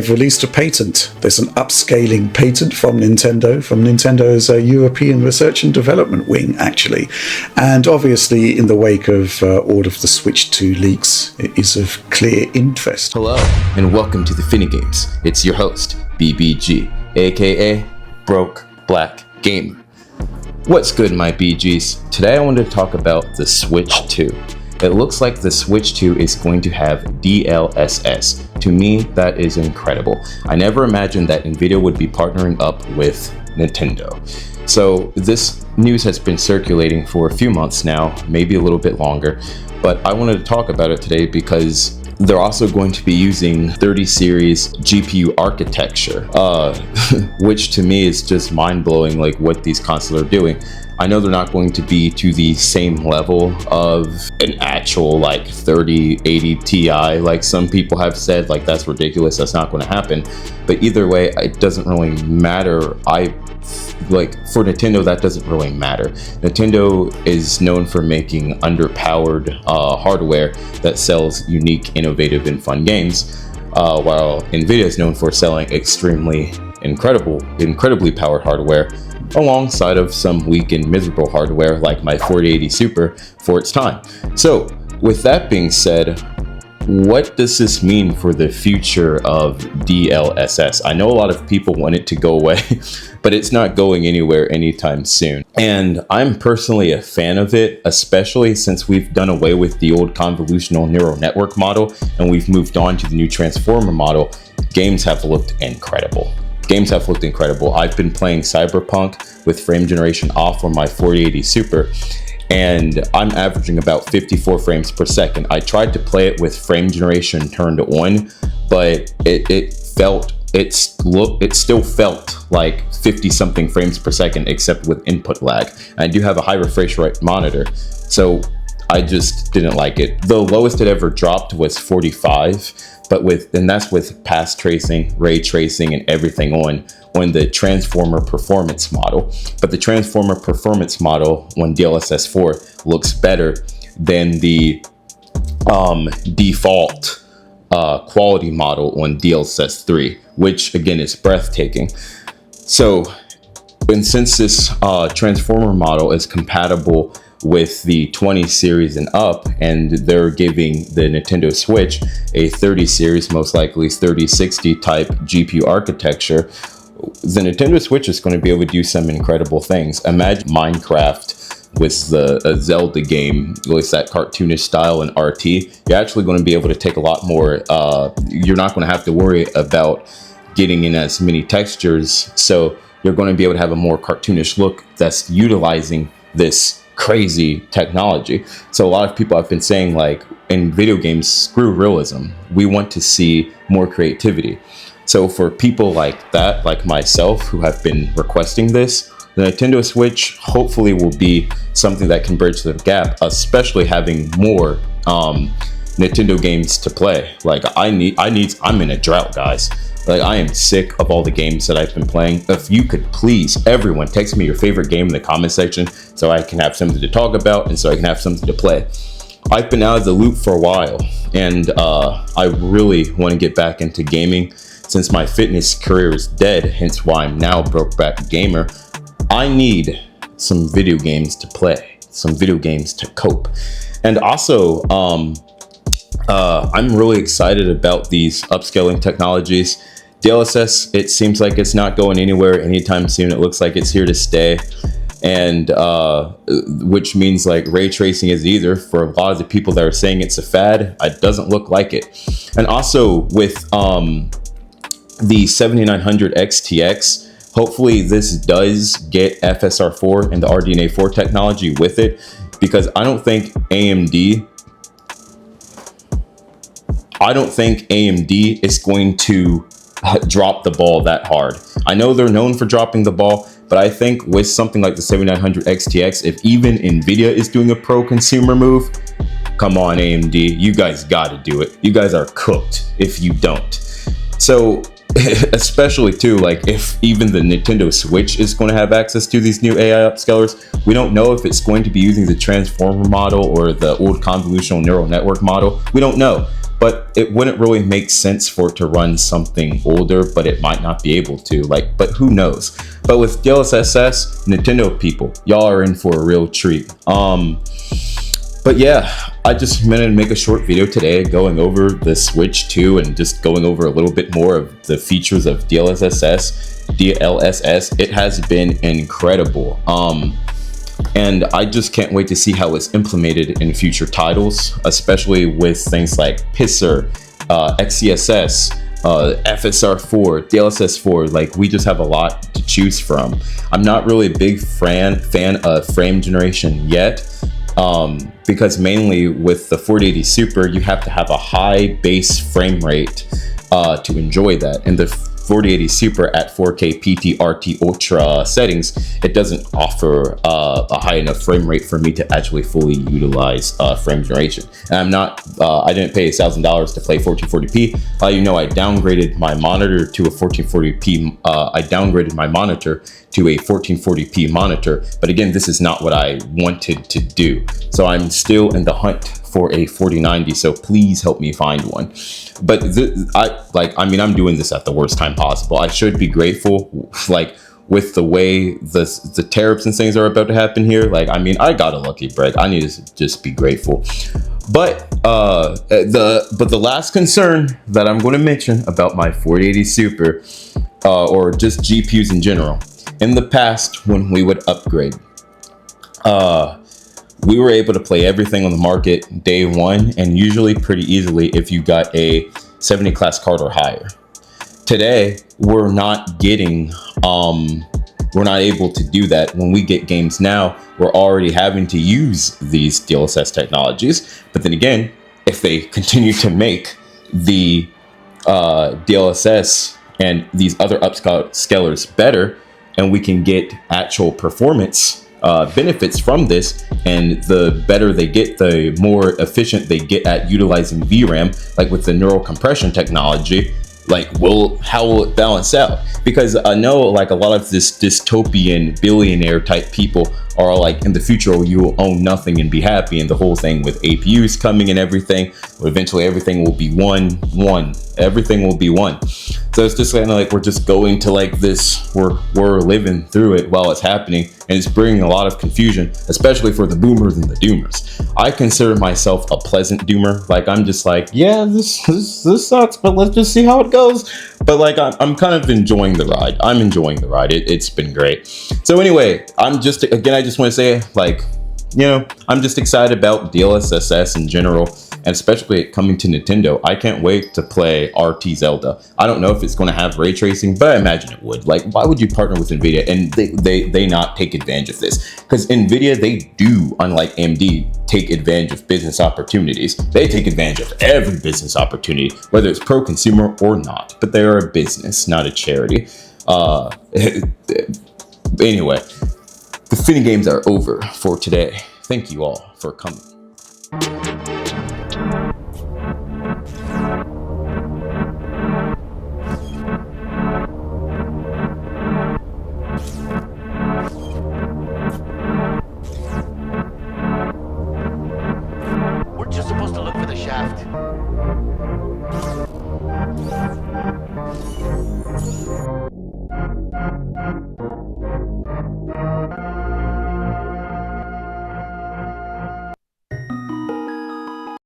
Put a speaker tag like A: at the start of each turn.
A: They've released a patent. There's an upscaling patent from Nintendo's European Research and Development wing, actually. And obviously, in the wake of all of the Switch 2 leaks, it is of clear interest.
B: Hello, and welcome to the Finny Games. It's your host, BBG, aka BrokeBlackGamer. What's good, my BGs? Today I wanted to talk about the Switch 2. It looks like the Switch 2 is going to have DLSS. To me, that is incredible. I never imagined that Nvidia would be partnering up with Nintendo. So this news has been circulating for a few months now, maybe a little bit longer, but I wanted to talk about it today because they're also going to be using 30 series GPU architecture, which to me is just mind-blowing, like what these consoles are doing. I know they're not going to be to the same level of an actual like 3080 Ti, like some people have said, like that's ridiculous, that's not going to happen. But either way, it doesn't really matter. Like for Nintendo, that doesn't really matter. Nintendo is known for making underpowered hardware that sells unique, innovative, and fun games, while Nvidia is known for selling incredibly powered hardware alongside of some weak and miserable hardware like my 4080 Super for its time. So with that being said, what does this mean for the future of DLSS? I know a lot of people want it to go away, but it's not going anywhere anytime soon. And I'm personally a fan of it, especially since we've done away with the old convolutional neural network model and we've moved on to the new transformer model. Games have looked incredible. I've been playing Cyberpunk with frame generation off on my 4080 Super, and I'm averaging about 54 frames per second. I tried to play it with frame generation turned on, but it still felt like 50 something frames per second, except with input lag. And I do have a high refresh rate monitor, so I just didn't like it. The lowest it ever dropped was 45, and that's with path tracing, ray tracing, and everything on the transformer performance model. But the transformer performance model on DLSS4 looks better than the default quality model on DLSS3, which again is breathtaking. So, and since this transformer model is compatible with the 20 series and up, and they're giving the Nintendo Switch a 30 series, most likely 3060 type GPU architecture, the Nintendo Switch is going to be able to do some incredible things. Imagine Minecraft with the Zelda game, with that cartoonish style and RT. You're actually going to be able to take a lot more, you're not going to have to worry about getting in as many textures, so you're going to be able to have a more cartoonish look that's utilizing this crazy technology. So a lot of people have been saying, like, in video games, screw realism. We want to see more creativity. So for people like that, like myself, who have been requesting this, the Nintendo Switch hopefully will be something that can bridge the gap, especially having more Nintendo games to play. Like I'm in a drought, guys. Like, I am sick of all the games that I've been playing. If you could please, everyone, text me your favorite game in the comment section so I can have something to talk about and so I can have something to play. I've been out of the loop for a while, and I really want to get back into gaming since my fitness career is dead, hence why I'm now BrokeBlackGamer. I need some video games to play, some video games to cope. And also, I'm really excited about these upscaling technologies. DLSS, it seems like it's not going anywhere anytime soon. It looks like it's here to stay. And which means like ray tracing is either, for a lot of the people that are saying it's a fad, it doesn't look like it. And also with the 7900 XTX, hopefully this does get FSR4 and the RDNA4 technology with it, because I don't think AMD is going to drop the ball that hard. I know they're known for dropping the ball, but I think with something like the 7900 XTX, if even Nvidia is doing a pro-consumer move, come on AMD, you guys gotta do it. You guys are cooked if you don't. So especially too, like if even the Nintendo Switch is going to have access to these new AI upscalers, we don't know if it's going to be using the transformer model or the old convolutional neural network model. We don't know. but it wouldn't really make sense for it to run something older, but it might not be able to, like, but who knows. But with DLSS, Nintendo people, y'all are in for a real treat. But yeah, I just meant to make a short video today going over the Switch 2 and just going over a little bit more of the features of DLSS. It has been incredible. And I just can't wait to see how it's implemented in future titles, especially with things like PISR, XCSS, FSR4, DLSS4. Like, we just have a lot to choose from. I'm not really a big fan of frame generation yet, because mainly with the 4080 Super, you have to have a high base frame rate to enjoy that. And the 4080 Super at 4K PT RT Ultra settings, it doesn't offer a high enough frame rate for me to actually fully utilize frame generation. And I didn't pay $1,000 to play 1440p. You know, I downgraded my monitor to a 1440p. I downgraded my monitor to a 1440p monitor. But again, this is not what I wanted to do. So I'm still in the hunt for a 4090, so please help me find one. But I'm doing this at the worst time possible. I should be grateful, like, with the way the tariffs and things are about to happen here. Like, I got a lucky break. I need to just be grateful. But the last concern that I'm going to mention about my 4080 Super, or just GPUs in general, in the past when we would upgrade, we were able to play everything on the market day one, and usually pretty easily if you got a 70 class card or higher. Today, we're not able to do that. When we get games now, we're already having to use these DLSS technologies. But then again, if they continue to make the DLSS and these other upscalers better, and we can get actual performance benefits from this, and the better they get, the more efficient they get at utilizing VRAM, like with the neural compression technology, like, how will it balance out? Because I know, like, a lot of this dystopian billionaire type people are like, in the future you will own nothing and be happy, and the whole thing with APUs coming and everything, eventually everything will be one. Everything will be one. So it's just kind of like, we're just going to like this, we're living through it while it's happening, and it's bringing a lot of confusion, especially for the boomers and the doomers. I consider myself a pleasant doomer. Like, I'm just like, yeah, this sucks, but let's just see how it goes. But like, I'm kind of enjoying the ride. I'm enjoying the ride. It's been great. So anyway, I just want to say, like, you know, I'm just excited about DLSS in general, and especially it coming to Nintendo. I can't wait to play RT Zelda. I don't know if it's going to have ray tracing, but I imagine it would. Like, why would you partner with Nvidia and they not take advantage of this? Because Nvidia, they do, unlike AMD, take advantage of business opportunities. They take advantage of every business opportunity, whether it's pro-consumer or not. But they are a business, not a charity. Anyway, the fitting games are over for today. Thank you all for coming.
C: We're just supposed to look for the shaft.